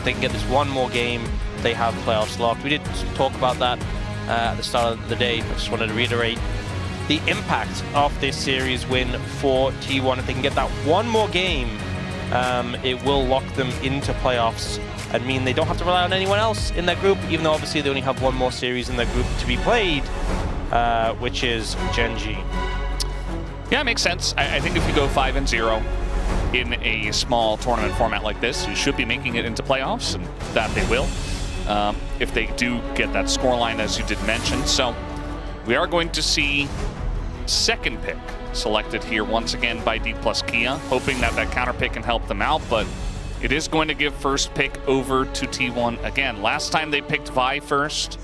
they can get this one more game, they have playoffs locked. We did talk about that at the start of the day, but just wanted to reiterate the impact of this series win for T1. If they can get that one more game, it will lock them into playoffs and mean they don't have to rely on anyone else in their group, even though obviously they only have one more series in their group to be played, which is Gen.G. Yeah, it makes sense. I think if you go 5-0 in a small tournament format like this, you should be making it into playoffs, and that they will, if they do get that scoreline, as you did mention. So we are going to see second pick selected here once again by D+ Kia, hoping that that counter pick can help them out, but it is going to give first pick over to T1 again. Last time they picked Vi first,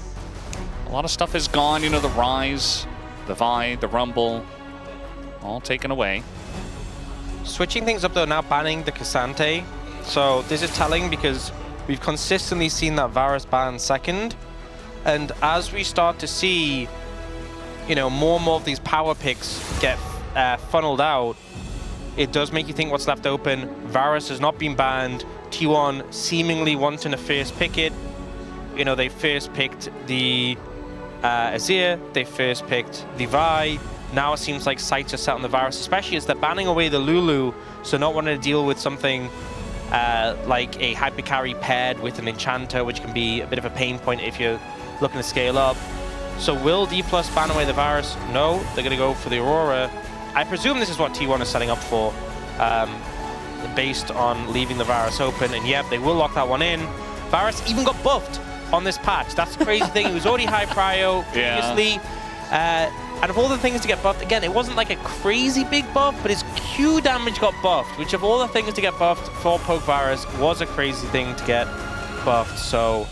a lot of stuff is gone. You know, the Rise, the Vi, the Rumble, all taken away. Switching things up though, now banning the Cassante. So this is telling because we've consistently seen that Varus ban second, and as we start to see, you know, more and more of these power picks get funneled out, it does make you think what's left open. Varus has not been banned. T1 seemingly wanting to first pick it. You know, they first picked the Azir, they first picked the Vi. Now it seems like sights are set on the Varus, especially as they're banning away the Lulu, so not wanting to deal with something like a hyper carry paired with an enchanter, which can be a bit of a pain point if you're looking to scale up. So will D+ ban away the Varus? No, they're going to go for the Aurora. I presume this is what T1 is setting up for, based on leaving the Varus open. And yep, they will lock that one in. Varus even got buffed on this patch. That's the crazy thing. He was already high prio previously. And of all the things to get buffed, again, it wasn't like a crazy big buff, but his Q damage got buffed, which of all the things to get buffed for Poke Varus was a crazy thing to get buffed. So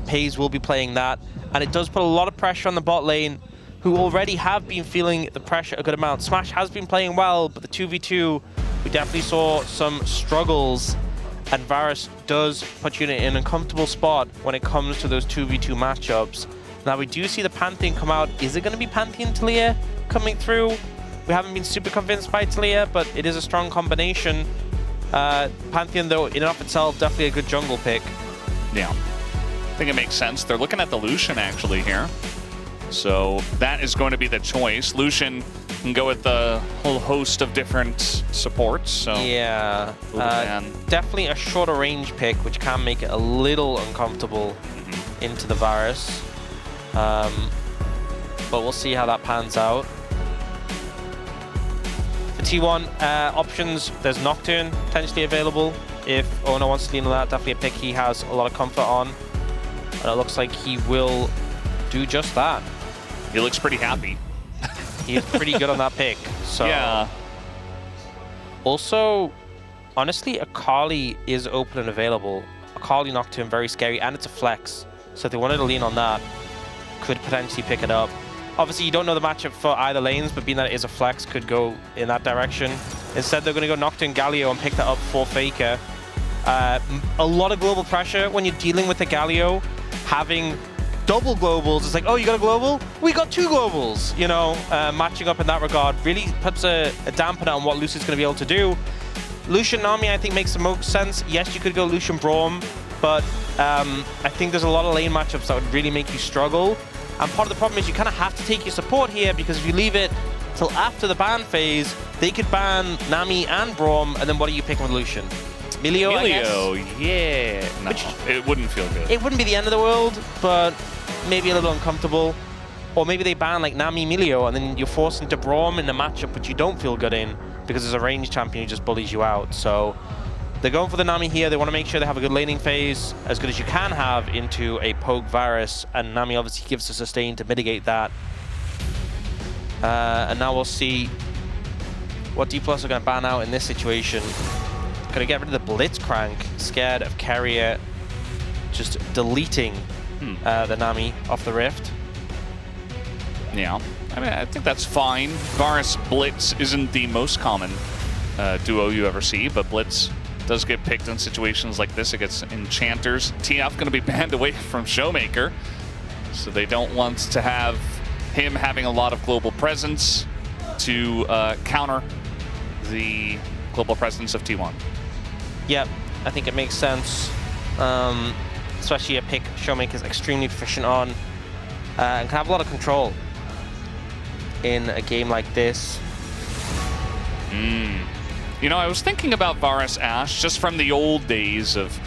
Paze will be playing that, and it does put a lot of pressure on the bot lane, who already have been feeling the pressure a good amount. Smash has been playing well, but the 2v2, we definitely saw some struggles, and Varus does put you in an uncomfortable spot when it comes to those 2v2 matchups. Now we do see the Pantheon come out. Is it going to be Pantheon Talia coming through? We haven't been super convinced by Talia, but it is a strong combination. Pantheon, though, in and of itself, definitely a good jungle pick. Yeah. I think it makes sense. They're looking at the Lucian actually here. So that is going to be the choice. Lucian can go with the whole host of different supports. So yeah, definitely a shorter range pick, which can make it a little uncomfortable into the Varus. But we'll see how that pans out. For T1 options, there's Nocturne potentially available. If Ono wants to lean on that, definitely a pick he has a lot of comfort on. And it looks like he will do just that. He looks pretty happy. He is pretty good on that pick. So yeah. Also, honestly, Akali is open and available. Akali Nocturne, very scary, and it's a flex. So if they wanted to lean on that, could potentially pick it up. Obviously, you don't know the matchup for either lanes, but being that it is a flex, could go in that direction. Instead, they're going to go Nocturne Galio and pick that up for Faker. A lot of global pressure when you're dealing with the Galio. Having double globals, it's like, oh, you got a global? We got two globals. You know, matching up in that regard really puts a dampener on what Lucian's going to be able to do. Lucian Nami, I think, makes the most sense. Yes, you could go Lucian Braum, but I think there's a lot of lane matchups that would really make you struggle. And part of the problem is you kind of have to take your support here, because if you leave it till after the ban phase, they could ban Nami and Braum, and then what are you picking with Lucian? Milio, I guess? Yeah. No, it wouldn't feel good. It wouldn't be the end of the world, but maybe a little uncomfortable. Or maybe they ban like Nami Milio, and then you're forced into Braum in a matchup which you don't feel good in, because there's a ranged champion who just bullies you out. So they're going for the Nami here. They want to make sure they have a good laning phase, as good as you can have, into a Poke Varus, and Nami obviously gives the sustain to mitigate that. And now we'll see what D+ are going to ban out in this situation. Going to get rid of the Blitzcrank, scared of Carrier just deleting the Nami off the Rift. Yeah, I mean, I think that's fine. Varus Blitz isn't the most common duo you ever see, but Blitz does get picked in situations like this against Enchanters. TF going to be banned away from Showmaker, so they don't want to have him having a lot of global presence to counter the global presence of T1. Yep, I think it makes sense, especially a pick Showmaker is extremely proficient on and can have a lot of control in a game like this. You know, I was thinking about Varus Ashe just from the old days of,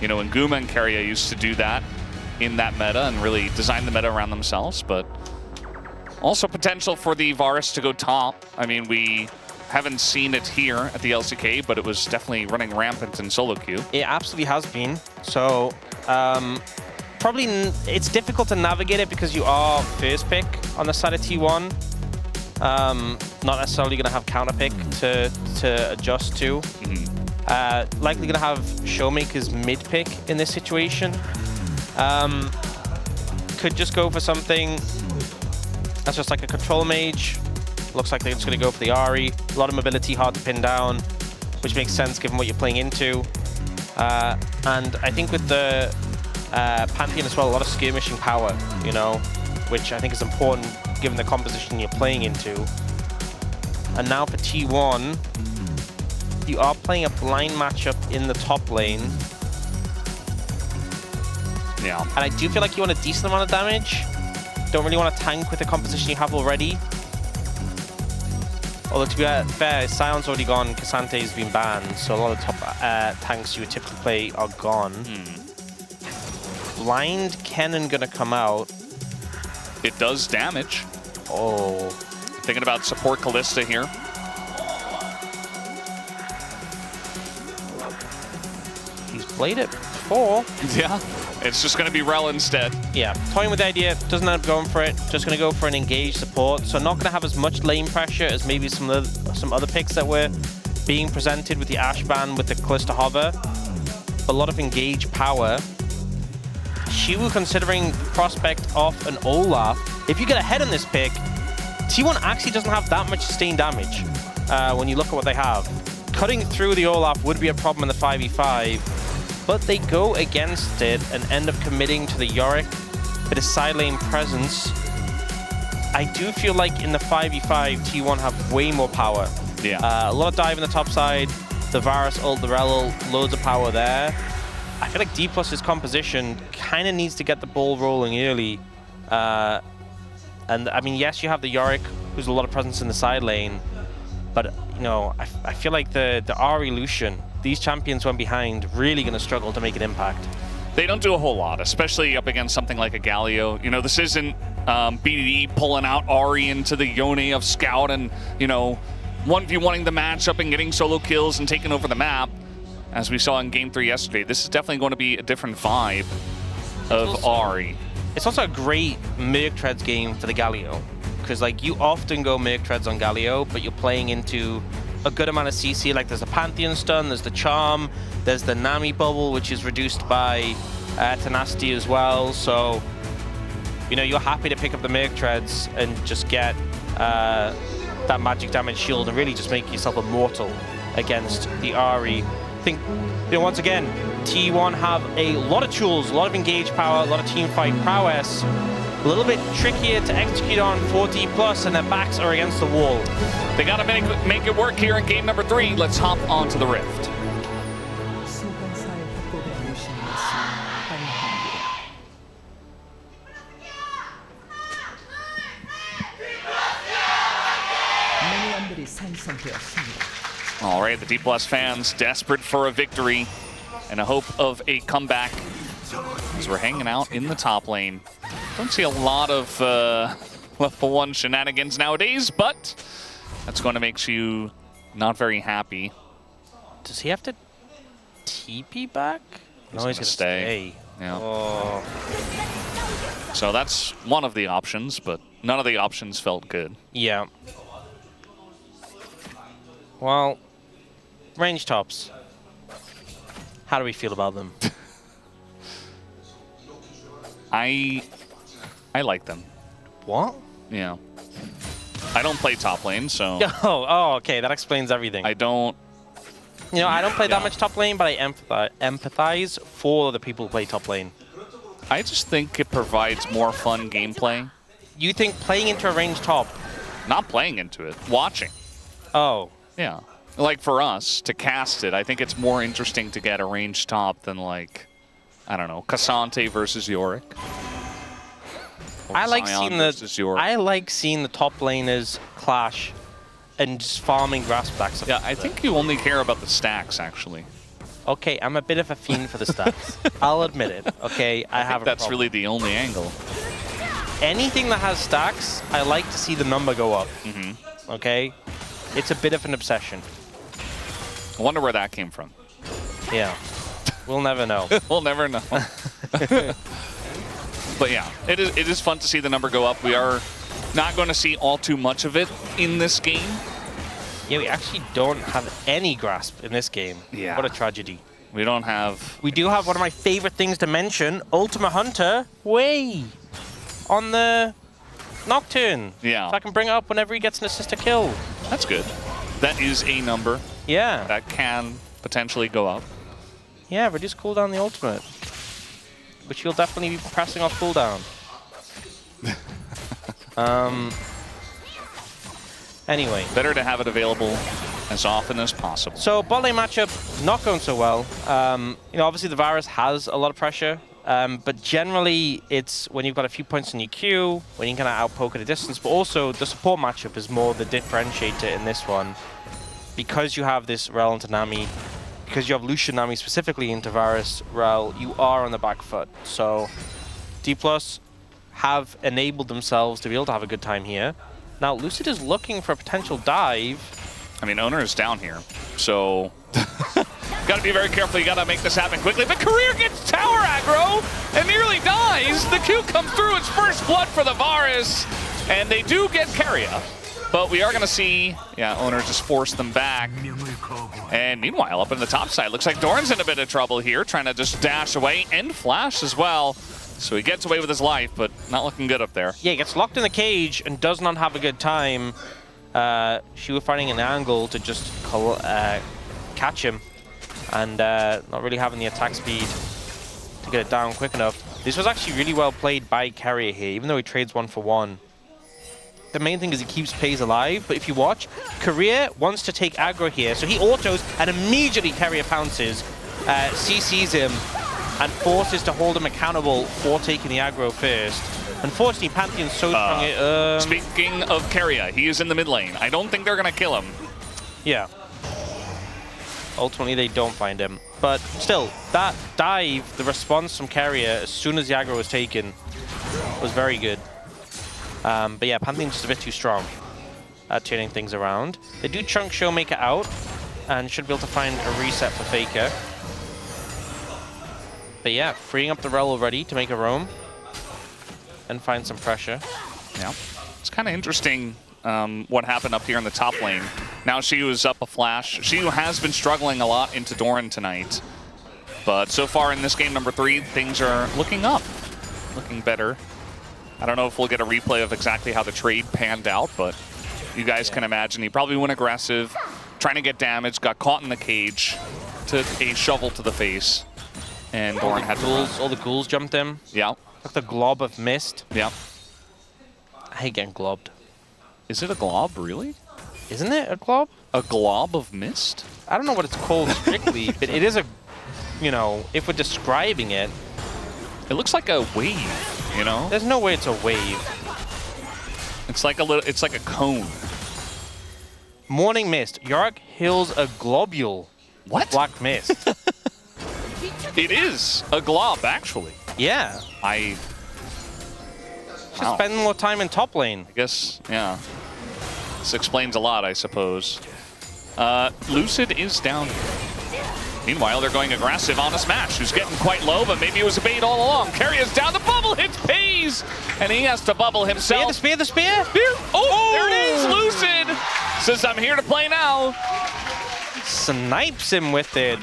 you know, when Guma and Keria used to do that in that meta and really design the meta around themselves, but also potential for the Varus to go top. I mean, we haven't seen it here at the LCK, but it was definitely running rampant in solo queue. It absolutely has been. So probably it's difficult to navigate it because you are first pick on the side of T1. Not necessarily going to have counter pick to adjust to. Likely going to have Showmaker's mid pick in this situation. Could just go for something that's just like a control mage. Looks like they're just going to go for the Ahri. A lot of mobility, hard to pin down, which makes sense given what you're playing into. And I think with the Pantheon as well, a lot of skirmishing power, you know, which I think is important given the composition you're playing into. And now for T1, you are playing a blind matchup in the top lane. Yeah. And I do feel like you want a decent amount of damage. Don't really want to tank with the composition you have already. Although to be fair, Sion's already gone, Cassante's been banned, so a lot of top tanks you would typically play are gone. Blind Cannon gonna come out. It does damage. Oh. Thinking about support Kalista here. He's played it before. Yeah. It's just going to be Rel instead. Yeah, toying with the idea, doesn't end up going for it. Just going to go for an engaged support. So not going to have as much lane pressure as maybe some other picks that were being presented with the Ashe ban with the Kalista hover. But a lot of engaged power. Shiwu considering prospect off an Olaf. If you get ahead on this pick, T1 actually doesn't have that much sustained damage when you look at what they have. Cutting through the Olaf would be a problem in the 5v5. But they go against it and end up committing to the Yorick, bit of side lane presence. I do feel like in the 5v5, T1 have way more power. Yeah. A lot of dive in the top side, the Varus ult, the Rel ult, loads of power there. I feel like D+'s composition kind of needs to get the ball rolling early. And I mean, yes, you have the Yorick, who's a lot of presence in the side lane, but you know, I feel like the Ahri Lucian, these champions when behind, really going to struggle to make an impact. They don't do a whole lot, especially up against something like a Galio. You know, this isn't BDD pulling out Ahri into the Yone of Scout and, you know, 1v1ing the matchup and getting solo kills and taking over the map, as we saw in Game 3 yesterday. This is definitely going to be a different vibe of Ahri. It's also a great Merc Treads game for the Galio, because like you often go Merc Treads on Galio, but you're playing into a good amount of CC. Like there's the Pantheon stun, there's the Charm, there's the Nami bubble, which is reduced by Tenacity as well. So, you know, you're happy to pick up the Merc Treads and just get that magic damage shield and really just make yourself immortal against the Ahri. I think, you know, once again, T1 have a lot of tools, a lot of engaged power, a lot of teamfight prowess. A little bit trickier to execute on 4D+, and their backs are against the wall. They got to make it work here in game number 3. Let's hop onto the Rift. All right, the D+ fans desperate for a victory and a hope of a comeback as we're hanging out in the top lane. Don't see a lot of level 1 shenanigans nowadays, but that's going to make you not very happy. Does he have to TP back? No, he's going to stay. Yeah. Oh. So that's one of the options, but none of the options felt good. Yeah. Well, range tops. How do we feel about them? I like them. What? Yeah. I don't play top lane, so... Oh, okay. That explains everything. I don't... You know, I don't play that much top lane, but I empathize for the people who play top lane. I just think it provides more fun gameplay. You think playing into a range top? Not playing into it. Watching. Oh. Yeah. like for us to cast it, I think it's more interesting to get a ranged top than like, I don't know, Cassante versus Yorick. I like seeing the top laners clash and just farming grass stacks. Yeah, I think you only care about the stacks actually. Okay, I'm a bit of a fiend for the stacks. I'll admit it. Okay, I have. That's really the only angle. Anything that has stacks, I like to see the number go up. Mm-hmm. Okay, it's a bit of an obsession. I wonder where that came from. Yeah, we'll never know. We'll never know. But yeah, it is fun to see the number go up. We are not going to see all too much of it in this game. Yeah, we actually don't have any grasp in this game. Yeah. What a tragedy. We don't have... We do have one of my favorite things to mention, Ultimate Hunter, way on the Nocturne. Yeah. So I can bring it up whenever he gets an assist to kill. That's good. That is a number. Yeah. That can potentially go up. Yeah, reduce cooldown the ultimate. Which you'll definitely be pressing off cooldown. Anyway. Better to have it available as often as possible. So bot lane matchup, not going so well. You know, obviously the Varus has a lot of pressure, but generally it's when you've got a few points in your queue, when you can kind of outpoke at a distance, but also the support matchup is more the differentiator in this one. Because you have this Rel into Nami, because you have Lucian Nami specifically into Varus Rel, you are on the back foot. So D+ have enabled themselves to be able to have a good time here. Now Lucid is looking for a potential dive. I mean, Owner is down here, so gotta be very careful. You gotta make this happen quickly. But Career gets tower aggro and nearly dies. The Q comes through. It's first blood for the Varus, and they do get Keria. But we are gonna see, yeah, Owner just force them back. And meanwhile, up in the top side, looks like Doran's in a bit of trouble here, trying to just dash away and flash as well. So he gets away with his life, but not looking good up there. Yeah, he gets locked in the cage and does not have a good time. She was finding an angle to just catch him, and not really having the attack speed to get it down quick enough. This was actually really well played by Carrier here, even though he trades 1-for-1. The main thing is he keeps Pays alive, but if you watch, Career wants to take aggro here, so he autos and immediately Carrier pounces, CCs him, and forces to hold him accountable for taking the aggro first. Unfortunately, Pantheon's so strong. Speaking of Keria, he is in the mid lane. I don't think they're going to kill him. Yeah. Ultimately, they don't find him. But still, that dive, the response from Keria as soon as the aggro was taken, was very good. But yeah, Pantheon's just a bit too strong at turning things around. They do chunk Showmaker out, and should be able to find a reset for Faker. But yeah, freeing up the Rel already to make a roam and find some pressure. Yeah, it's kind of interesting what happened up here in the top lane. Now she was up a flash. She has been struggling a lot into Doran tonight. But so far in this game number 3, things are looking up, looking better. I don't know if we'll get a replay of exactly how the trade panned out, but you guys can imagine he probably went aggressive, trying to get damage, got caught in the cage, took a shovel to the face, and Doran had to run. All the ghouls jumped him. Yeah. Like the glob of mist. Yeah. I hate getting globbed. Is it a glob, really? Isn't it a glob? A glob of mist? I don't know what it's called strictly, but it is a, you know, if we're describing it. It looks like a wave, you know? There's no way it's a wave. It's like a little, it's like a cone. Morning mist. Yorick hills a globule. What? Black mist. It is a glob, actually. Yeah. Wow. Spend more time in top lane. I guess, yeah. This explains a lot, I suppose. Lucid is down here. Meanwhile, they're going aggressive on a Smash, who's getting quite low, but maybe it was a bait all along. Carrier's down, the bubble hits Pays, and he has to bubble himself. The spear, the spear! Oh, there it is, Lucid! Says, I'm here to play now. Snipes him with it.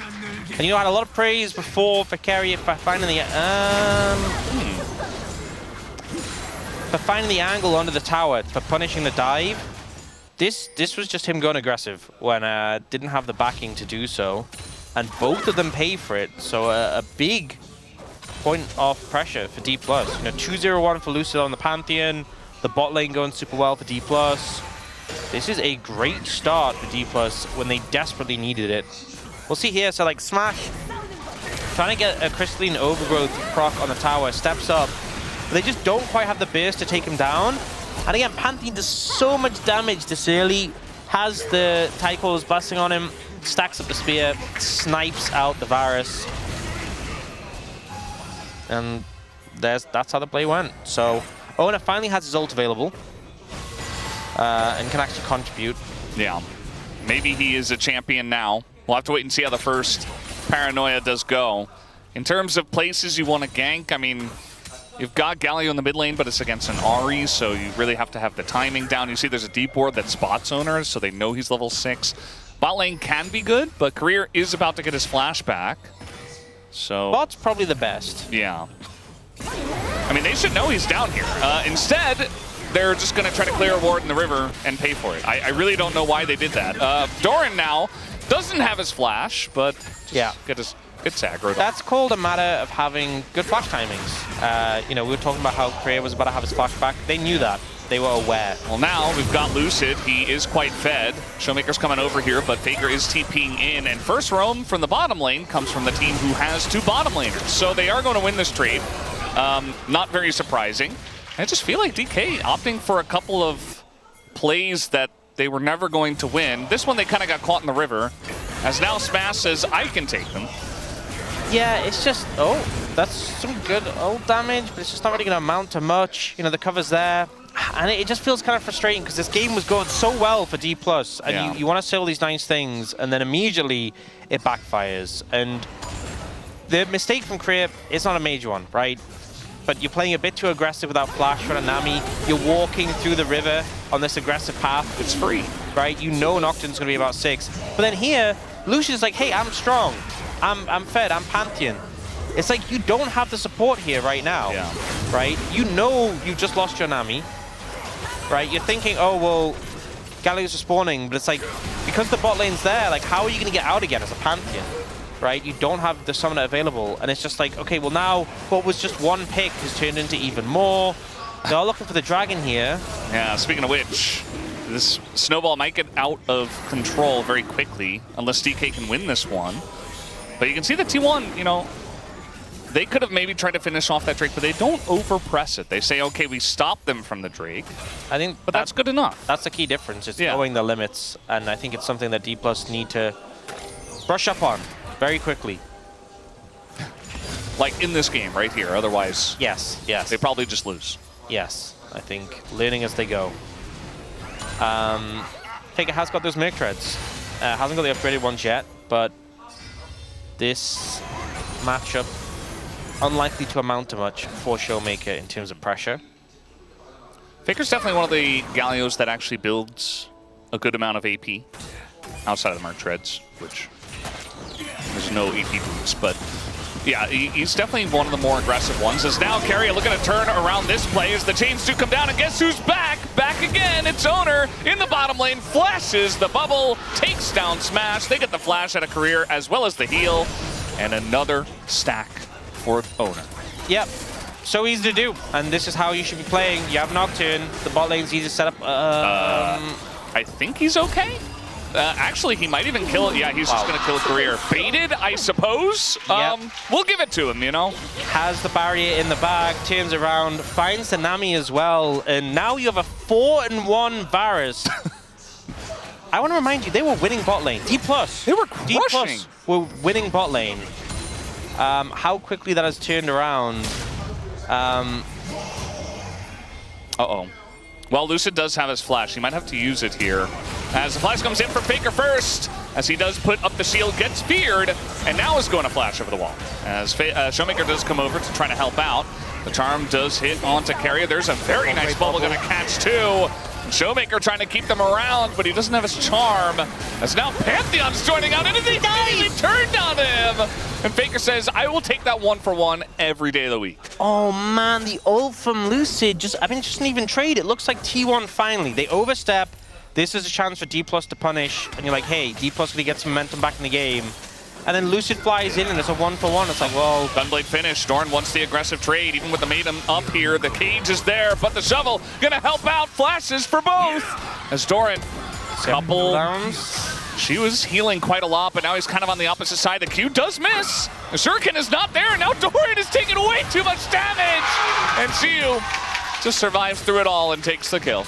And you know, I had a lot of praise before for Carrier for finding the angle under the tower for punishing the dive. This was just him going aggressive when didn't have the backing to do so, and both of them pay for it. So a big point of pressure for D+. You know, 2-0-1 for Lucid on the Pantheon. The bot lane going super well for D+. This is a great start for D+ when they desperately needed it. We'll see here, so like Smash, trying to get a Crystalline Overgrowth proc on the tower, steps up, but they just don't quite have the burst to take him down. And again, Pantheon does so much damage this early, has the Tychos busting on him, stacks up the spear, snipes out the Varus. And that's how the play went. So Owner finally has his ult available and can actually contribute. Yeah, maybe he is a champion now. We'll have to wait and see how the first Paranoia does go. In terms of places you want to gank, I mean, you've got Galio in the mid lane, but it's against an Ahri, so you really have to have the timing down. You see there's a deep ward that spots Owner, so they know he's level 6. Bot lane can be good, but Career is about to get his flash back. So Bot's probably the best. Yeah. I mean, they should know he's down here. Instead, they're just going to try to clear a ward in the river and pay for it. I really don't know why they did that. Doran now doesn't have his flash, but gets aggroed. That's called a matter of having good flash timings. You know, we were talking about how Career was about to have his flash back. They knew that. They were aware. Well, now we've got Lucid. He is quite fed. Showmaker's coming over here, but Faker is TPing in. And first roam from the bottom lane comes from the team who has 2 bottom laners. So they are going to win this trade. Not very surprising. I just feel like DK opting for a couple of plays that they were never going to win. This one they kind of got caught in the river, as now Smash says, I can take them. Yeah, it's just, that's some good ult damage, but it's just not really going to amount to much. You know, the cover's there. And it just feels kind of frustrating because this game was going so well for D+, and you want to say all these nice things, and then immediately it backfires. And the mistake from Career is not a major one, right? But you're playing a bit too aggressive without flash for a Nami. You're walking through the river on this aggressive path. It's free, right? You know Nocturne's going to be about 6. But then here, Lucian's like, hey, I'm strong. I'm fed. I'm Pantheon. It's like you don't have the support here right now, right? You know you just lost your Nami. Right, you're thinking, oh, well, Galio's respawning, but it's like, because the bot lane's there, like, how are you going to get out again as a Pantheon? Right, you don't have the summoner available, and it's just like, okay, well now, what was just one pick has turned into even more. They're looking for the dragon here. Yeah, speaking of which, this snowball might get out of control very quickly, unless DK can win this one. But you can see the T1, you know, they could have maybe tried to finish off that Drake, but they don't overpress it. They say, okay, we stop them from the Drake. I think but that's good enough. That's the key difference, is knowing the limits. And I think it's something that D+ need to brush up on very quickly. Like in this game right here, otherwise yes, they probably just lose. Yes, I think learning as they go. Faker has got those Merc Treads. Hasn't got the upgraded ones yet, but this matchup unlikely to amount to much for Showmaker in terms of pressure. Faker's definitely one of the Galios that actually builds a good amount of AP outside of the Merc Treads, which there's no AP boots, but yeah, he's definitely one of the more aggressive ones. As now Carrier looking to turn around this play as the chains do come down, and guess who's back? Back again, it's Owner in the bottom lane, flashes the bubble, takes down Smash. They get the flash out of Career as well as the heal, and another stack for Owner. Yep, so easy to do, and this is how you should be playing. You have Nocturne, the bot lane's easy to set up. I think he's okay. Actually, he might even kill it. Yeah, he's just going to kill Career. Baited, I suppose. We'll give it to him, you know. Has the barrier in the bag, turns around, finds the Nami as well, and now you have a 4-1 Varus. I want to remind you, they were winning bot lane. D+. They were crushing. D+ were winning bot lane. How quickly that has turned around. Uh-oh. Well, Lucid does have his flash. He might have to use it here. As the flash comes in for Faker first, as he does put up the shield, gets feared, and now is going to flash over the wall. As Showmaker does come over to try to help out. The charm does hit onto Carrier. There's a very nice bubble going to catch too. Showmaker trying to keep them around, but he doesn't have his charm. As now Pantheon's joining out, and they immediately turned on him. And Faker says, I will take that 1-for-1 every day of the week. Oh man, the ult from Lucid just didn't even trade. It looks like T1 finally. They overstep. This is a chance for D+ to punish. And you're like, hey, D+ gonna get some momentum back in the game. And then Lucid flies in and it's a 1-for-1. It's like, well... Gunblade finish. Dorn wants the aggressive trade. Even with the Maiden up here, the cage is there. But the shovel gonna help out. Flashes for both. as Doran, couple Downs. She was healing quite a lot, but now he's kind of on the opposite side. The Q does miss. The Shuriken is not there. Now Dorian is taking way too much damage. And Xiu just survives through it all and takes the kill.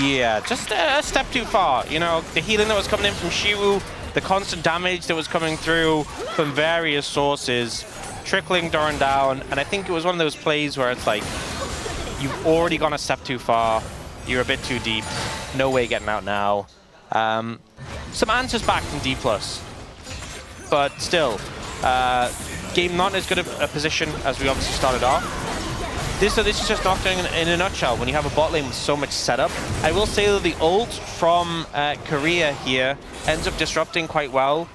Yeah, just a step too far. You know, the healing that was coming in from Xiu, the constant damage that was coming through from various sources, trickling Doran down. And I think it was one of those plays where it's like, you've already gone a step too far. You're a bit too deep. No way getting out now. Some answers back from D+, but still, game not as good a position as we obviously started off. This is just Nocturne in a nutshell when you have a bot lane with so much setup. I will say that the ult from Korea here ends up disrupting quite well,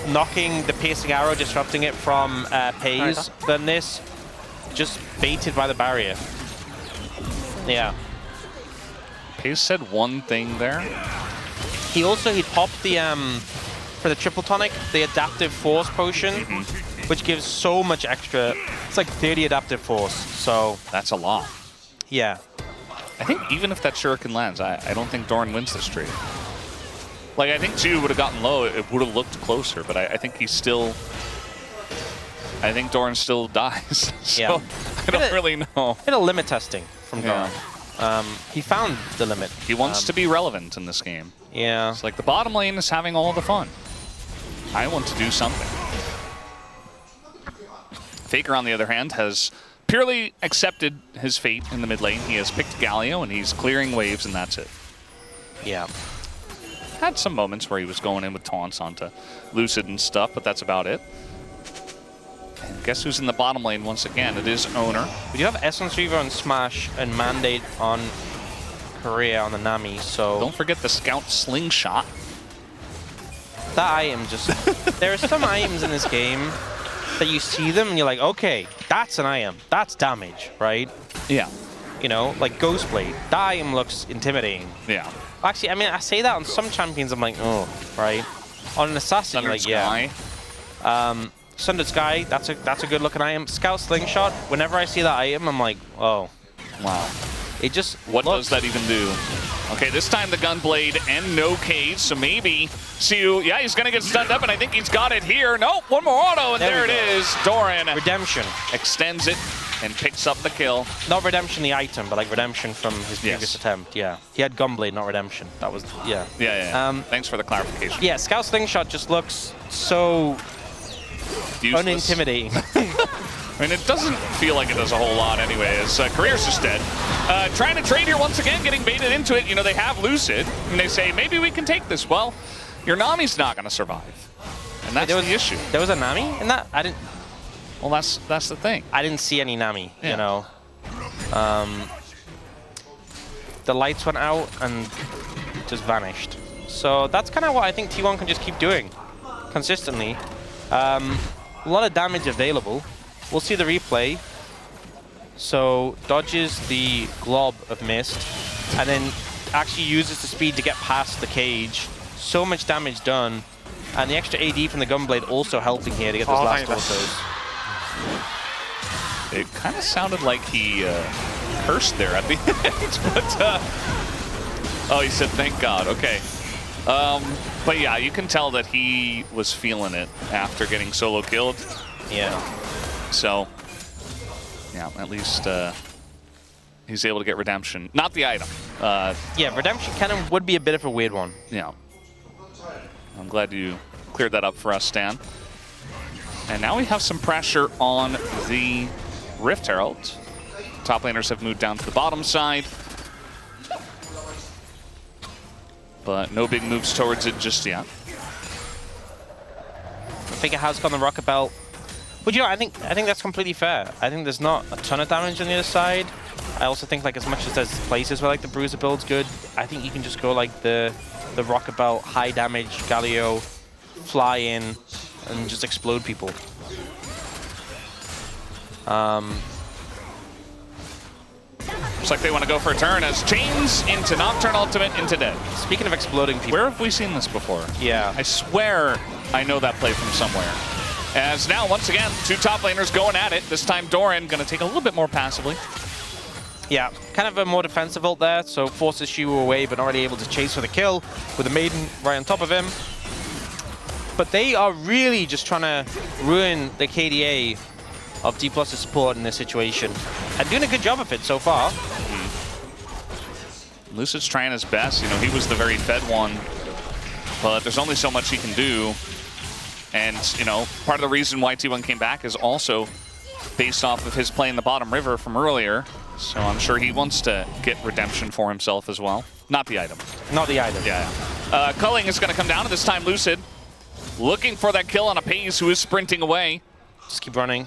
knocking the piercing arrow, disrupting it from Pays. Then this just baited by the barrier. Yeah. Pays said one thing there. He popped the, for the triple tonic, the adaptive force potion, which gives so much extra. It's like 30 adaptive force, so. That's a lot. Yeah. I think even if that Shuriken lands, I don't think Doran wins this trade. Like, I think Xiu would have gotten low, it would have looked closer, but I think he's still, I think Doran still dies. So Yeah. I don't really know. Bit of limit testing from Doran. He found the limit. He wants to be relevant in this game. Yeah. It's like the bottom lane is having all the fun. I want to do something. Faker, on the other hand, has purely accepted his fate in the mid lane. He has picked Galio, and he's clearing waves, and that's it. Yeah. Had some moments where he was going in with taunts onto Lucid and stuff, but that's about it. And guess who's in the bottom lane once again? It is Owner. We do have Essence Reaver on Smash and Mandate on Korea on the Nami, so... Don't forget the Scout Slingshot. That item just... there are some items in this game that you see them and you're like, okay, that's an item. That's damage, right? Yeah. You know, like Ghostblade. That item looks intimidating. Yeah. Actually, I mean, I say that on some champions, I'm like, oh, right? On an assassin, Sundered you're like, Sky. yeah. Sundered Sky, that's a good looking item. Scout Slingshot, whenever I see that item, I'm like, oh. Wow. It just What does that even do? Okay, this time the Gunblade and no cage, so maybe Xiu, yeah, he's gonna get stunned up, and I think he's got it here. Nope, one more auto, and there it is. Doran Redemption. extends it and picks up the kill. Not Redemption the item, but like Redemption from his previous attempt, yeah. He had Gunblade, not Redemption. That was, yeah. Yeah. Thanks for the clarification. Yeah, Scout Slingshot just looks so Useless. unintimidating. I mean, it doesn't feel like it does a whole lot anyway, as Career's just dead. Trying to trade here once again, getting baited into it. You know, they have Lucid, and they say, maybe we can take this. Well, your Nami's not going to survive. And that's the issue. There was a Nami in that? I didn't... Well, that's the thing. I didn't see any Nami, Yeah. you know. The lights went out and just vanished. So that's kind of what I think T1 can just keep doing consistently. A lot of damage available. We'll see the replay. So dodges the glob of mist and then actually uses the speed to get past the cage. So much damage done. And the extra AD from the Gunblade also helping here to get those last autos. It kind of sounded like he cursed there at the end, but oh, he said thank God. Okay. But yeah, you can tell that he was feeling it after getting solo killed. Yeah. So, yeah, at least he's able to get redemption. Not the item. Yeah, redemption cannon would be a bit of a weird one. Yeah. I'm glad you cleared that up for us, Stan. And now we have some pressure on the Rift Herald. Top laners have moved down to the bottom side. But no big moves towards it just yet. Faker has gone the Rocket Belt. But you know, I think that's completely fair. I think there's not a ton of damage on the other side. I also think like as much as there's places where like the Bruiser build's good, I think you can just go like the Rocket Belt, high damage, Galio, fly in, and just explode people. Looks like they want to go for a turn as Chains into Nocturne Ultimate into Dead. Speaking of exploding people. Where have we seen this before? Yeah. I swear I know that play from somewhere. As now, once again, two top laners going at it. This time Doran going to take a little bit more passively. Yeah, kind of a more defensive ult there, so forces Shu away, but not really able to chase for the kill with the Maiden right on top of him. But they are really just trying to ruin the KDA of D+'s support in this situation, and doing a good job of it so far. Lucid's trying his best. You know, he was the very fed one, but there's only so much he can do. And, you know, part of the reason why T1 came back is also based off of his play in the bottom river from earlier. So I'm sure he wants to get redemption for himself as well. Not the item. Not the item. Yeah. Culling is going to come down, and this time Lucid looking for that kill on a Paze who is sprinting away. Just keep running.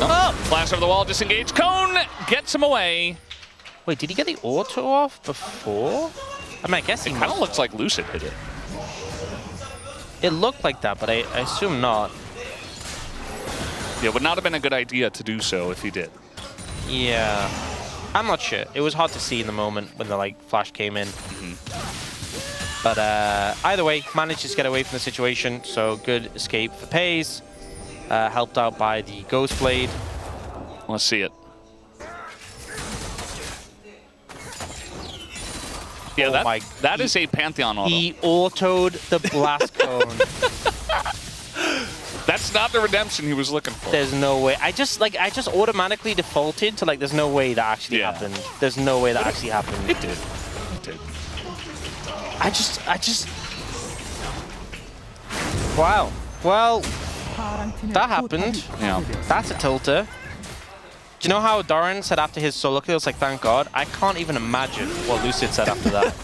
Oh. Flash over the wall, disengage. Cone gets him away. Wait, did he get the auto off before? I mean, I guess he kind of looks like Lucid hit it. It looked like that, but I assume not. Yeah, it would not have been a good idea to do so if he did. Yeah. I'm not sure. It was hard to see in the moment when the like flash came in. But either way, manages to get away from the situation, so good escape for Paze. Helped out by the Ghost Blade. Let's see it. Yeah, that is a Pantheon auto. He autoed the blast cone. That's not the redemption he was looking for. There's no way. I just automatically defaulted to like there's no way that actually happened. There's no way that actually happened. It did. It did. I just Wow. Well, that happened. Yeah. That's a tilter. Do you know how Doran said after his solo kill, it's like, thank God? I can't even imagine what Lucid said after that.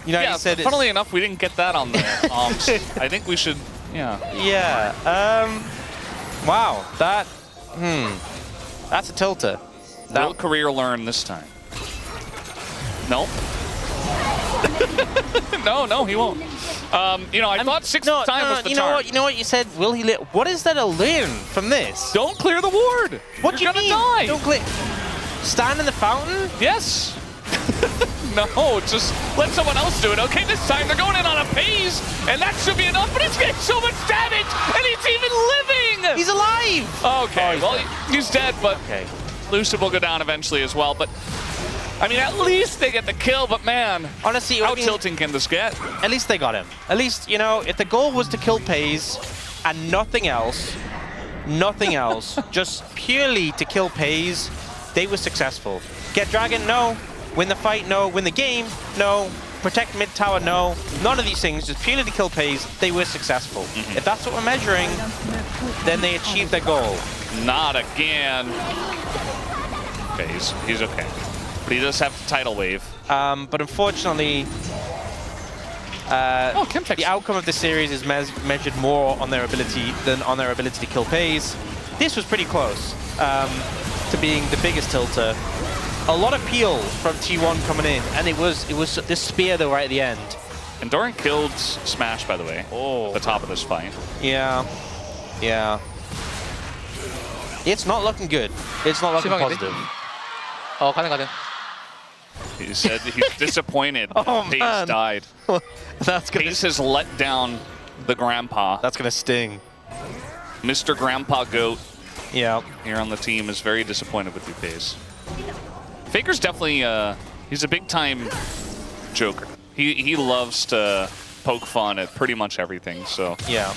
You know, yeah, he said funnily enough, we didn't get that on the I think we should, yeah. Yeah. Wow. That, that's a tilter. Will career learn this time? Nope. No, he won't. You know, I thought sixth time was the charm. You know what you said? Will he live? What is there to learn from this? Don't clear the ward. What do you mean? Die. Don't clear. Stand in the fountain? Yes. No, just let someone else do it. Okay, this time they're going in on a Paze, and that should be enough, but he's getting so much damage, and he's even living! He's alive! Okay, well, he's dead, but Lucid will go down eventually as well, but I mean, at least they get the kill, but man, honestly, how tilting can this get? At least they got him. At least, you know, if the goal was to kill Paze and nothing else, just purely to kill Paze, they were successful. Get Dragon? No. Win the fight? No. Win the game? No. Protect mid tower? No. None of these things, just purely to kill Paze, they were successful. If that's what we're measuring, then they achieved their goal. Not again. Paze, he's okay. But he does have the tidal wave. But unfortunately, the outcome of the series is measured more on their ability than on their ability to kill Paze. This was pretty close to being the biggest tilter. A lot of peel from T1 coming in, and it was this spear though right at the end. And Doran killed Smash, by the way, at the top of this fight. Yeah. It's not looking good. It's not looking positive. Oh, 가능. He said he's disappointed. Pace died. Pace has let down the grandpa. That's gonna sting. Mr. Grandpa Goat. Yeah. Here on the team is very disappointed with you, Pace. Faker's definitely he's a big time joker. He loves to poke fun at pretty much everything. So yeah.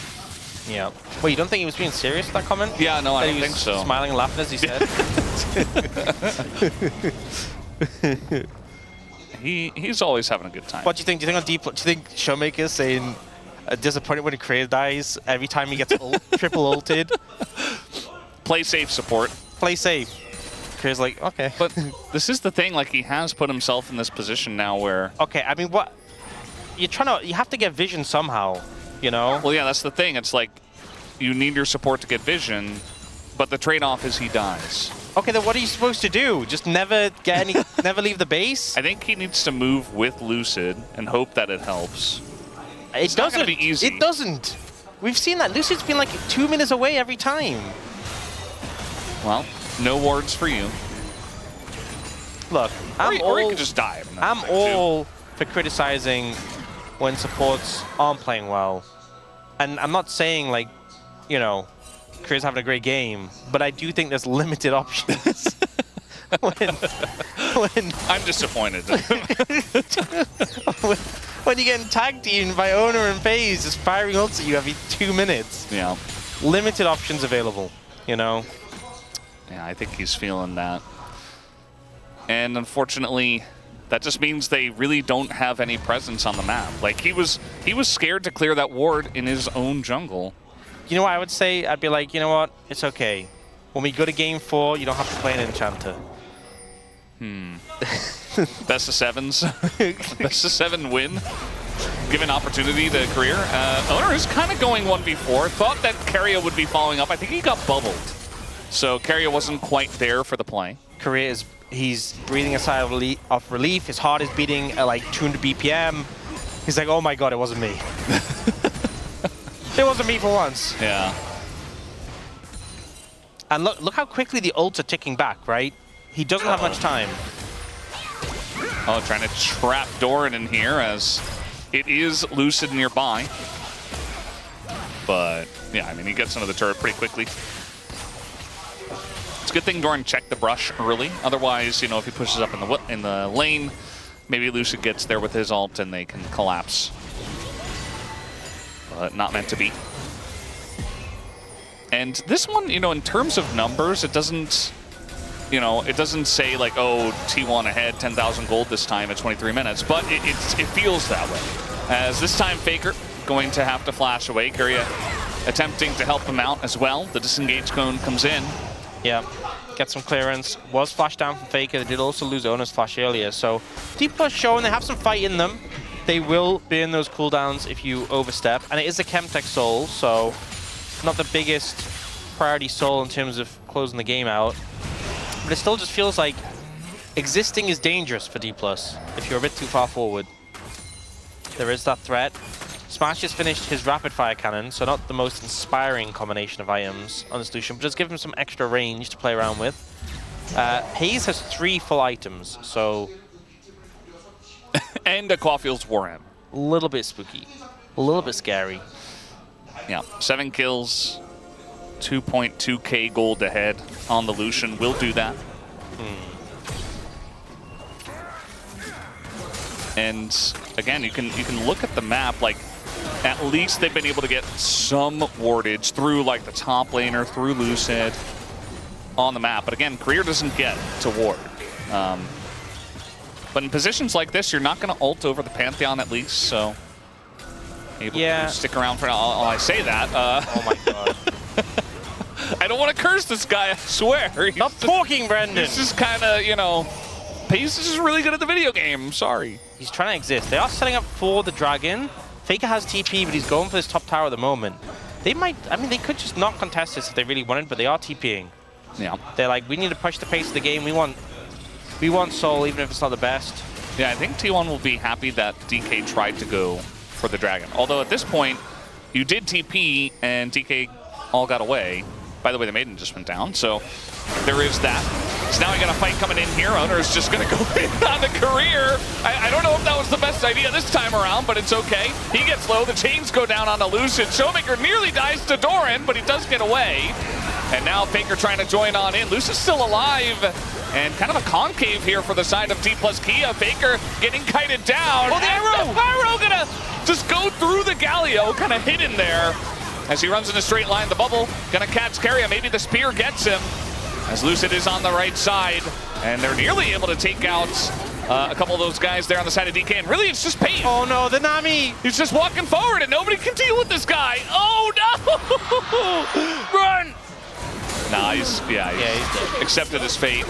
Wait, you don't think he was being serious with that comment? Yeah, no, I don't think so. Smiling and laughing as he said. He's always having a good time. What do you think? Do you think Showmaker's saying disappointed when Craze dies every time he gets triple ulted? Play safe, support. Play safe. Craze like, okay. But this is the thing, like he has put himself in this position now where... Okay, I mean, what? You have to get vision somehow, you know? Well, yeah, that's the thing. It's like you need your support to get vision, but the trade-off is he dies. Okay, then what are you supposed to do? Just never get any, never leave the base? I think he needs to move with Lucid and hope that it helps. It doesn't. Not gonna be easy. It doesn't. We've seen that. Lucid's been like 2 minutes away every time. Well, no wards for you. Look, or he could just die. I'm all for criticizing when supports aren't playing well. And I'm not saying, like, you know, Chris having a great game, but I do think there's limited options when I'm disappointed. when you're getting tag teamed by Owner and FaZe just firing ults at you every 2 minutes. Yeah. Limited options available, you know? Yeah, I think he's feeling that. And unfortunately, that just means they really don't have any presence on the map. Like, he was scared to clear that ward in his own jungle. You know what I would say? I'd be like, you know what? It's okay. When we go to game 4, you don't have to play an enchanter. Best of 7s. Best of 7 win. Given opportunity to career. Owner is kind of going 1v4. Thought that Keria would be following up. I think he got bubbled. So Keria wasn't quite there for the play. Keria is, he's breathing a sigh of relief. His heart is beating at like 200 BPM. He's like, oh my god, it wasn't me. It wasn't me for once. Yeah. And look how quickly the ults are ticking back, right? He doesn't have much time. Oh, trying to trap Doran in here as it is Lucid nearby. But, yeah, I mean, he gets into the turret pretty quickly. It's a good thing Doran checked the brush early. Otherwise, you know, if he pushes up in the lane, maybe Lucid gets there with his ult and they can collapse. But not meant to be. And this one, you know, in terms of numbers, it doesn't... You know, it doesn't say like, oh, T1 ahead, 10,000 gold this time at 23 minutes, but it feels that way. As this time Faker going to have to flash away. Keria attempting to help him out as well. The disengage cone comes in. Yeah, get some clearance. Was flashed down from Faker. They did also lose Owner's flash earlier, so D+ showing they have some fight in them. They will burn those cooldowns if you overstep, and it is a Chemtech soul, so not the biggest priority soul in terms of closing the game out. But it still just feels like existing is dangerous for D+, if you're a bit too far forward. There is that threat. Smash just finished his rapid fire cannon, so not the most inspiring combination of items on this Lucian, but just give him some extra range to play around with. Hayes has 3 full items, so... And a Caulfield's Warhammer. A little bit spooky. A little bit scary. Yeah, 7 kills. 2.2k gold ahead on the Lucian. Will do that. And again, you can look at the map, like at least they've been able to get some wardage through like the top laner, through Lucid on the map. But again, Career doesn't get to ward. But in positions like this, you're not going to ult over the Pantheon at least, so able to stick around for now. I say that. Oh my god. I don't want to curse this guy, I swear. Stop talking, Brendan! This is kind of, you know, Pace is just really good at the video game. Sorry. He's trying to exist. They are setting up for the dragon. Faker has TP, but he's going for this top tower at the moment. They might, I mean, they could just not contest this if they really wanted, but they are TPing. Yeah. They're like, we need to push the pace of the game. We want Soul, even if it's not the best. Yeah, I think T1 will be happy that DK tried to go for the dragon. Although at this point, you did TP and DK all got away. By the way, the Maiden just went down, so there is that. So now we got a fight coming in here. Owner is just going to go in on the Career. I don't know if that was the best idea this time around, but it's okay. He gets low. The chains go down on the Lucid. Showmaker nearly dies to Doran, but he does get away. And now Faker trying to join on in. Lucid's still alive. And kind of a concave here for the side of D+ Kia. Faker getting kited down. Oh, the arrow! The pyro gonna just go through the Galio, kind of hidden there. As he runs in a straight line, the bubble gonna catch Keria. Maybe the spear gets him. As Lucid is on the right side, and they're nearly able to take out a couple of those guys there on the side of DK. And really, it's just Payne. Oh no, the Nami! He's just walking forward, and nobody can deal with this guy. Oh no! Run! Nah, he's dead. Accepted his fate.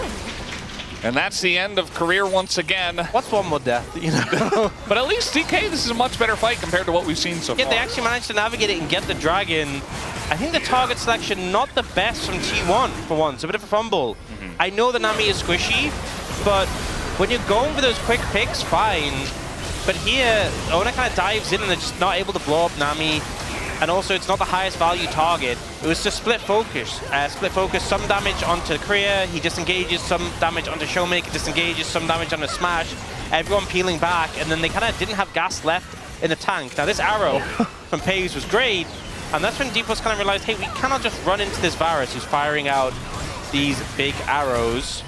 And that's the end of Career once again. What's one more death, you know? But at least DK, this is a much better fight compared to what we've seen so far. Yeah, they actually managed to navigate it and get the dragon. I think the target selection, not the best from T1 for once, a bit of a fumble. I know the Nami is squishy, but when you're going for those quick picks, fine. But here, Owner kind of dives in and they're just not able to blow up Nami. And also, it's not the highest value target. It was just split focus. Some damage onto Career, he disengages, some damage onto Showmaker, disengages, some damage onto Smash. Everyone peeling back, and then they kind of didn't have gas left in the tank. Now, this arrow from Paze was great, and that's when D+ kind of realized, hey, we cannot just run into this Varus who's firing out these big arrows.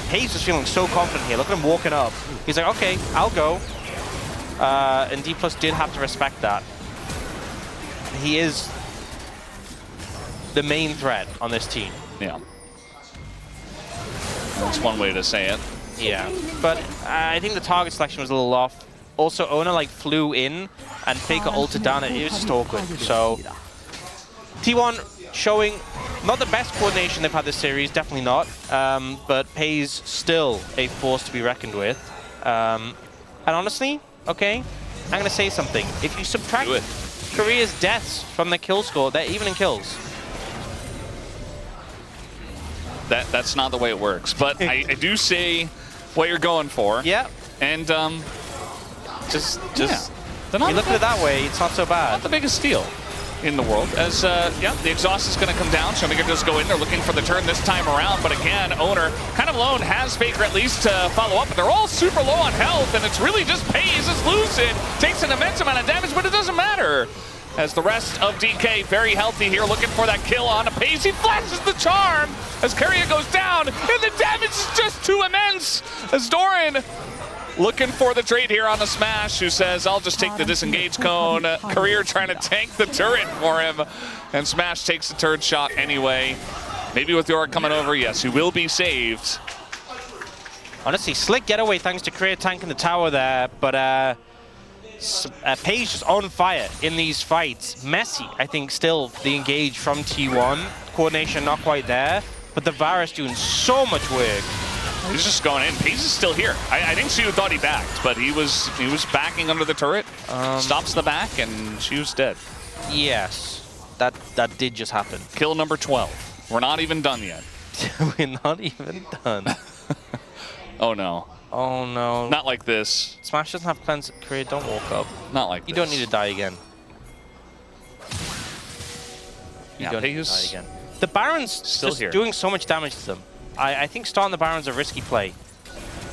Paige is feeling so confident here. Look at him walking up. He's like, okay, I'll go. And D+ did have to respect that. He is the main threat on this team. Yeah. That's one way to say it. Yeah, but I think the target selection was a little off. Also, Ona like flew in and Faker ulted down, and it was just awkward. So T1 showing not the best coordination they've had this series, definitely not. But Pei's still a force to be reckoned with. And honestly, okay, I'm gonna say something. If you subtract Korea's deaths from the kill score, they're even in kills. That's not the way it works, but I do see what you're going for. Yeah. And just yeah. you look at it that way, it's not so bad. Not the biggest steal in the world. As yeah, the exhaust is going to come down. Showmaker does go in. They're looking for the turn this time around, but again, Owner kind of alone, has Faker at least to follow up, but they're all super low on health, and it's really just Pays as Lucid takes an immense amount of damage, but it doesn't matter. As the rest of DK very healthy here, looking for that kill on a Pays. He flashes the charm as Keria goes down, and the damage is just too immense. As Doran looking for the trade here on the Smash, who says, I'll just take the disengage cone. Career trying to tank the turret for him, and Smash takes the turret shot anyway. Maybe with Yorick coming over, yes, he will be saved. Honestly, slick getaway thanks to Career tanking the tower there, but Paige just on fire in these fights. Messy, I think, still the engage from T1. Coordination not quite there, but the Varus doing so much work. He's just going in. Paige is still here. I think Shu thought he backed, but he was backing under the turret. Stops the back, and Shu's dead. Yes, that did just happen. Kill number 12. We're not even done yet. We're not even done. Oh no. Oh no. Not like this. Smash doesn't have cleanse. Career, don't walk up. Not like you this. don't need to die again. You yeah, don't need to die again. The Baron's still just here, doing so much damage to them. I think starting the Baron's a risky play.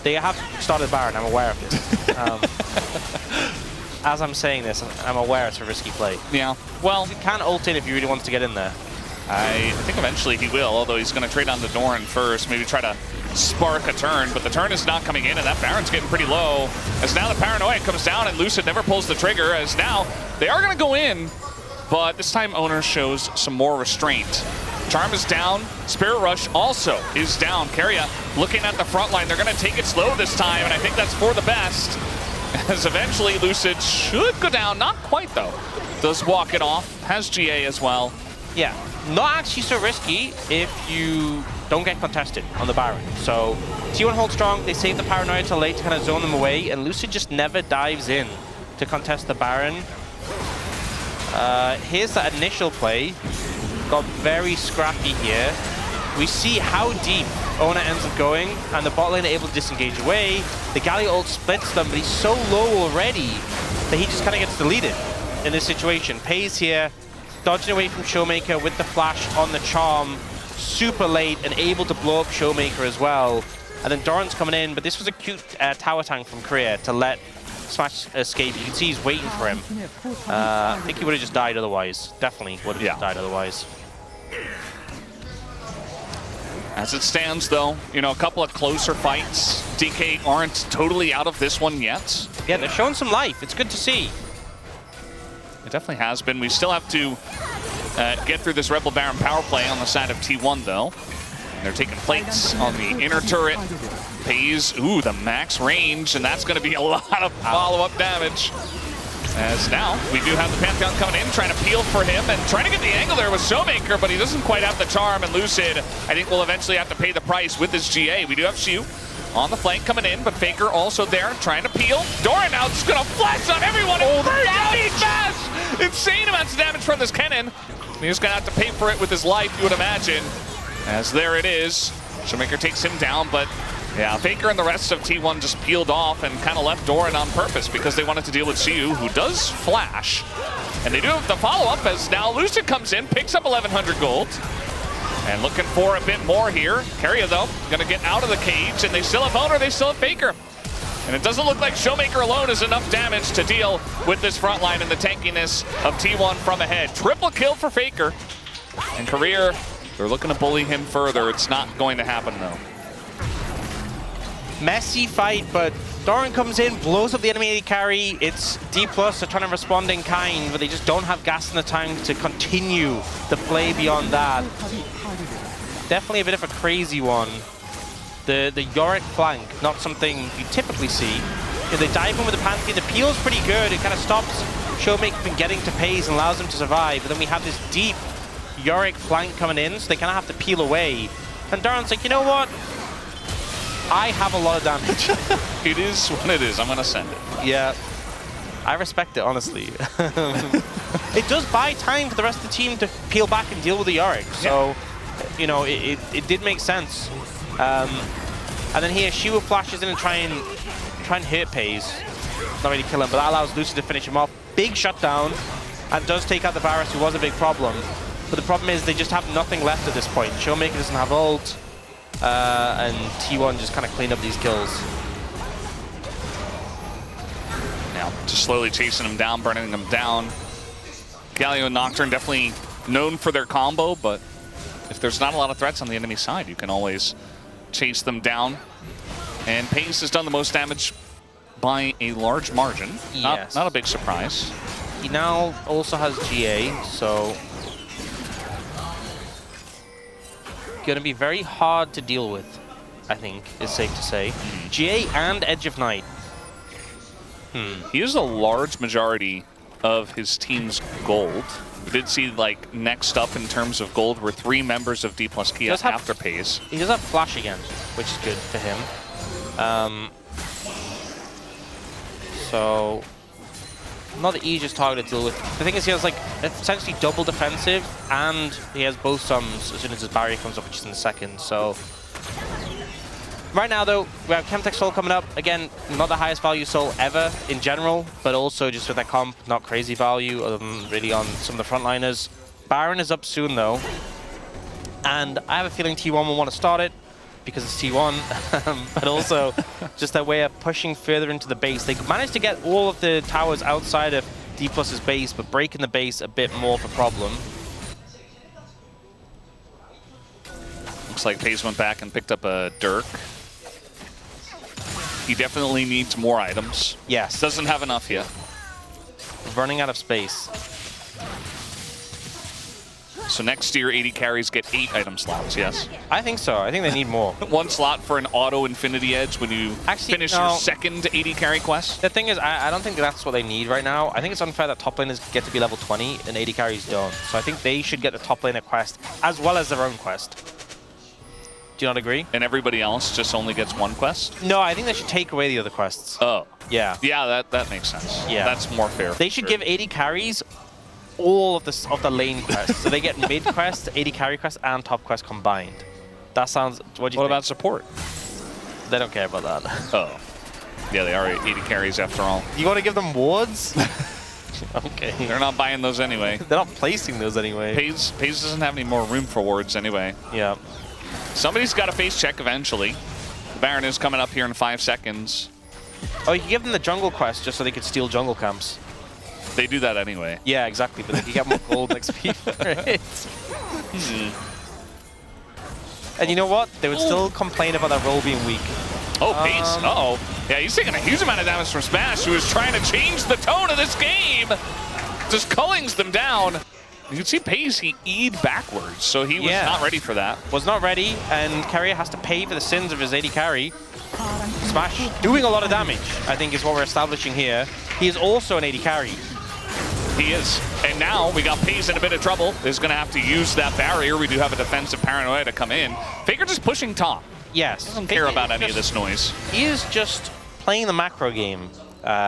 They have started Baron, I'm aware of this. As I'm saying this, I'm aware it's a risky play. Yeah, well, you can ult in if he really wants to get in there. I think eventually he will, although he's going to trade on the Doran first, maybe try to spark a turn, but the turn is not coming in, and that Baron's getting pretty low. As now the Paranoia comes down, and Lucid never pulls the trigger, as now they are going to go in, but this time Owner shows some more restraint. Charm is down. Spirit Rush also is down. Keria looking at the front line. They're going to take it slow this time, and I think that's for the best. As eventually Lucid should go down. Not quite, though. Does walk it off. Has GA as well. Yeah, not actually so risky if you don't get contested on the Baron. So T1 hold strong. They save the Paranoia till late to kind of zone them away, and Lucid just never dives in to contest the Baron. Here's that initial play. Got very scrappy here. We see how deep Ona ends up going, and the bot lane are able to disengage away. The Galio ult splits them, but he's so low already that he just kind of gets deleted in this situation. Pays here, dodging away from Showmaker with the flash on the Charm, super late and able to blow up Showmaker as well. And then Doran's coming in, but this was a cute tower tank from Korea to let Smash escape. You can see he's waiting for him. I think he would have just died otherwise. Definitely would have just died otherwise. As it stands, though, you know, a couple of closer fights. DK aren't totally out of this one yet. Yeah, they're showing some life. It's good to see. It definitely has been. We still have to get through this Rebel Baron power play on the side of T1, though. And they're taking plates on the inner turret. Pays, ooh, the max range, and that's going to be a lot of follow-up damage. As now, we do have the Pantheon coming in, trying to peel for him, and trying to get the angle there with Showmaker, but he doesn't quite have the charm, and Lucid, I think, will eventually have to pay the price with his GA. We do have Shu on the flank coming in, but Faker also there, trying to peel. Doran now just going to flash on everyone. Oh, the damage! Smash! Insane amounts of damage from this cannon. He's going to have to pay for it with his life, you would imagine. As there it is. Showmaker takes him down, but yeah, Faker and the rest of T1 just peeled off and kind of left Doran on purpose because they wanted to deal with Xiu, who does flash. And they do have the follow-up as now Lucid comes in, picks up 1,100 gold. And looking for a bit more here. Keria, though, going to get out of the cage, and they still have Owner, they still have Faker. And it doesn't look like Showmaker alone is enough damage to deal with this front line and the tankiness of T1 from ahead. Triple kill for Faker. And Career, they're looking to bully him further. It's not going to happen, though. Messy fight, but Doran comes in, blows up the enemy AD carry. It's D+, they're trying to respond in kind, but they just don't have gas in the tank to continue the play beyond that. Definitely a bit of a crazy one. The Yorick flank, not something you typically see. If they dive in with the Pantheon, the peel's pretty good. It kind of stops Showmaker from getting to Pays and allows them to survive. But then we have this deep Yorick flank coming in, so they kind of have to peel away. And Doran's like, you know what? I have a lot of damage. It is what it is. I'm going to send it. Yeah. I respect it, honestly. It does buy time for the rest of the team to peel back and deal with the Yorick. So, you know, it did make sense. And then here, Shiva flashes in and try and hit Pays. Not really kill him, but that allows Lucy to finish him off. Big shutdown, and does take out the Varus, who was a big problem. But the problem is they just have nothing left at this point. Showmaker doesn't have ult, and T1 just kind of cleaned up these kills. Now, just slowly chasing him down, burning him down. Galio and Nocturne definitely known for their combo, but if there's not a lot of threats on the enemy side, you can always chase them down. And Pays has done the most damage by a large margin. Yes. Not a big surprise. He now also has GA, so going to be very hard to deal with, I think, is safe to say. GA and Edge of Night. He used a large majority of his team's gold. We did see, like, next up in terms of gold were 3 members of D+ Kia after Pays. He does have Flash again, which is good for him. So, not the easiest target to deal with. The thing is, he has like essentially double defensive, and he has both sums as soon as his barrier comes up, which is in a second. So, right now though, we have Chemtech Soul coming up. Again, not the highest value soul ever in general, but also just with that comp, not crazy value, other than really on some of the frontliners. Baron is up soon though, and I have a feeling T1 will want to start it, because it's T1, but also just their way of pushing further into the base. They managed to get all of the towers outside of D+'s base, but breaking the base a bit more of a problem. Looks like Pays went back and picked up a Dirk. He definitely needs more items. Yes. Doesn't have enough yet. Running out of space. So next year, 80 carries get 8 item slots, yes? I think so. I think they need more. 1 slot for an auto Infinity Edge when you finish your second 80 carry quest? The thing is, I don't think that's what they need right now. I think it's unfair that top laners get to be level 20 and 80 carries don't. So I think they should get the top laner quest as well as their own quest. Do you not agree? And everybody else just only gets 1 quest? No, I think they should take away the other quests. Oh. Yeah. Yeah, that makes sense. Yeah. That's more fair. They should give 80 carries all of the lane quests. So they get mid quest, 80 carry quest, and top quest combined. That sounds. What do you think? What about support? They don't care about that. Oh. Yeah, they are 80 carries after all. You want to give them wards? Okay. They're not buying those anyway. They're not placing those anyway. Pays doesn't have any more room for wards anyway. Yeah. Somebody's got a face check eventually. The Baron is coming up here in 5 seconds. Oh, you can give them the jungle quest just so they could steal jungle camps. They do that anyway. Yeah, exactly, but they can get more gold XP for it. And you know what? They would still complain about that roll being weak. Oh, Pays. Uh-oh. Yeah, he's taking a huge amount of damage from Smash, who is trying to change the tone of this game. Just cullings them down. You can see Pays, he E'd backwards, so he was not ready for that. Was not ready, and Carrier has to pay for the sins of his 80 carry. Smash doing a lot of damage, I think is what we're establishing here. He is also an 80 carry. He is. And now we got Pays in a bit of trouble. He's going to have to use that barrier. We do have a defensive paranoia to come in. Faker just pushing top. Yes. Doesn't care about any of this noise. He is just playing the macro game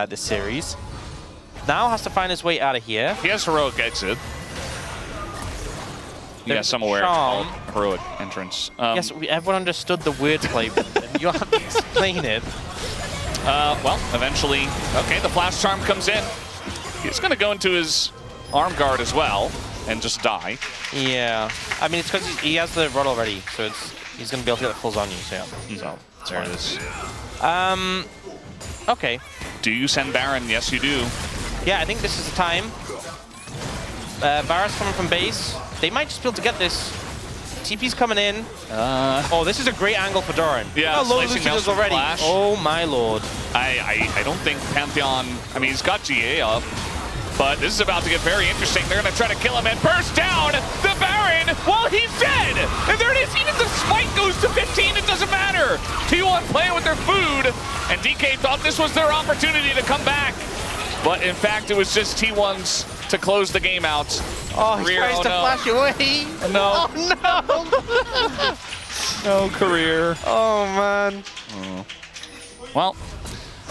this series. Now has to find his way out of here. He has heroic exit. Yes, I'm aware. Heroic entrance. Yes, everyone understood the wordplay. You have to explain it. Well, eventually. Okay, the flash charm comes in. He's going to go into his arm guard as well and just die. Yeah. I mean, it's because he has the rod already, so he's going to be able to get the full Zonyu, so yeah. So, there it is. Okay. Do you send Baron? Yes, you do. Yeah, I think this is the time. Varus coming from base. They might just be able to get this. TP's coming in. Oh, this is a great angle for Doran. Yeah, low slicing Lucian is Maelstrom already. Flash. Oh my lord. I don't think Pantheon, I mean, he's got GA up, but this is about to get very interesting. They're going to try to kill him and burst down the Baron while he's dead. And there it is. Even the spike goes to 15. It doesn't matter. T1 playing with their food, and DK thought this was their opportunity to come back. But in fact, it was just T1's to close the game out. Oh, he tries to flash away. No. Oh, no. No career. Oh, man. Well,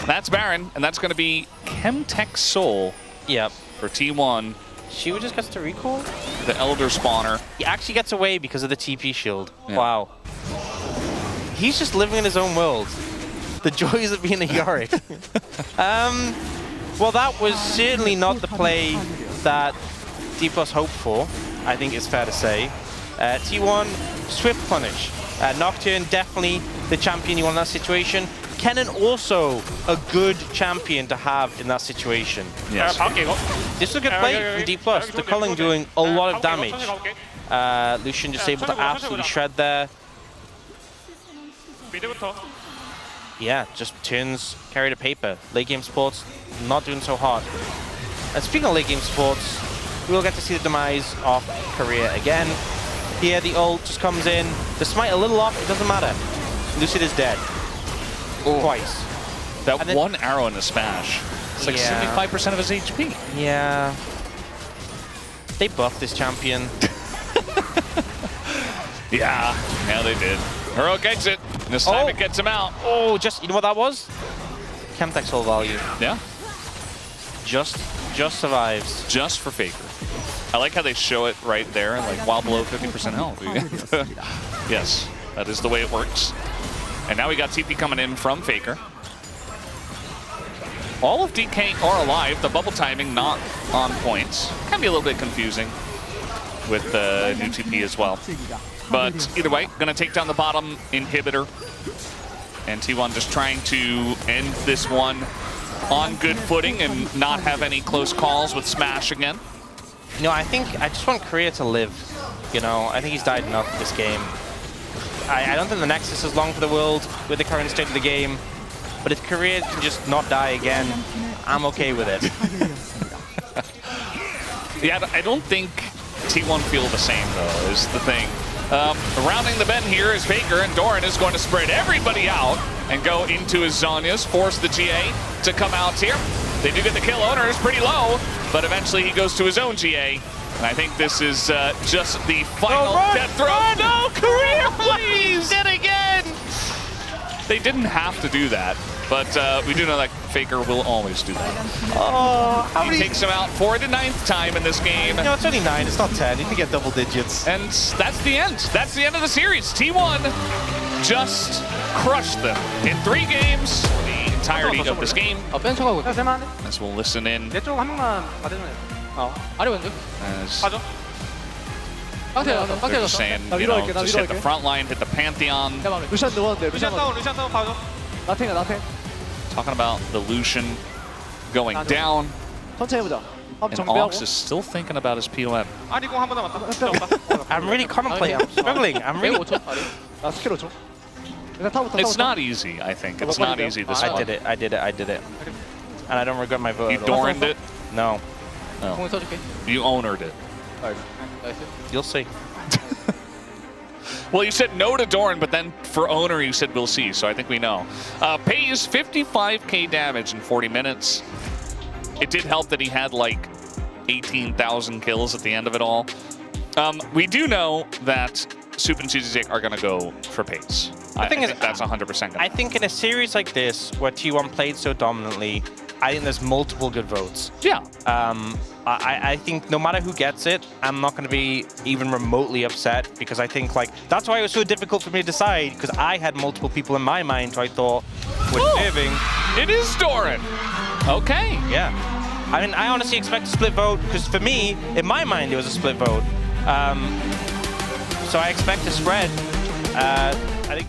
that's Baron, and that's going to be Chemtech Soul. Yep. For T1. Shiva just gets to recall? The Elder Spawner. He actually gets away because of the TP shield. Yeah. Wow. He's just living in his own world. The joys of being a Yorick. Well, that was certainly not the play that D+ hoped for, I think it's fair to say. T1, Swift Punish. Nocturne, definitely the champion you want in that situation. Kennen also a good champion to have in that situation. Yes. This is a good play from D+. The culling doing a lot of damage. Lucian just able to absolutely shred there. Yeah, just turns carry to paper. Late game sports not doing so hard. And speaking of late game sports, we will get to see the demise of Korea again. Here the ult just comes in. The smite a little off, it doesn't matter. Lucid is dead. Ooh. Twice. That one arrow in the smash. It's like 75% of his HP. Yeah. They buffed this champion. Yeah, they did. Heroic exit. This time it gets him out. Oh, just, you know what that was? Chemtech Soul value. Yeah. Just survives. Just for Faker. I like how they show it right there, like while below 50% health. Yes, that is the way it works. And now we got TP coming in from Faker. All of DK are alive. The bubble timing not on points. Can be a little bit confusing with the new TP as well. But either way, gonna take down the bottom inhibitor. And T1 just trying to end this one on good footing and not have any close calls with Smash again. No, I just want Korea to live. You know, I think he's died enough this game. I don't think the Nexus is long for the world with the current state of the game. But if Korea can just not die again, I'm okay with it. Yeah, I don't think T1 feel the same, though, is the thing. Rounding the bend here is Faker, and Doran is going to spread everybody out and go into his Zhonya's, force the GA to come out here. They do get the kill. Owner is pretty low, but eventually he goes to his own GA. And I think this is just the final death throw. No, Korea, please! Dead again! They didn't have to do that, but we do know that Faker will always do that. Oh, how many? He takes him out for the 9th time in this game. No, it's only 9, it's not 10. You can get double digits. And that's the end. That's the end of the series. T1 just crushed them in 3 games, the entirety of this game. As we'll listen in. As they're just saying, you know, just hit the front line, hit the Pantheon. Talking about the Lucian going down. And Ox is still thinking about his POM. I'm really contemplating. I'm struggling. I'm really... It's not easy, I think. It's not easy this one. I did it. And I don't regret my vote. You Doran'd it? No. You ownered it. You'll see. Well, you said no to Doran, but then for owner you said we'll see, so I think we know. Pays 55k damage in 40 minutes. It did help that he had like 18,000 kills at the end of it all. We do know that Sup and CZZ are going to go for Pays. I think that's 100%. I think in a series like this, where T1 played so dominantly, I think there's multiple good votes. Yeah. I think no matter who gets it, I'm not going to be even remotely upset, because I think, like, that's why it was so difficult for me to decide, because I had multiple people in my mind who I thought were deserving. It is Doran. Okay. Yeah. I mean, I honestly expect a split vote, because for me, in my mind, it was a split vote. So I expect a spread. I think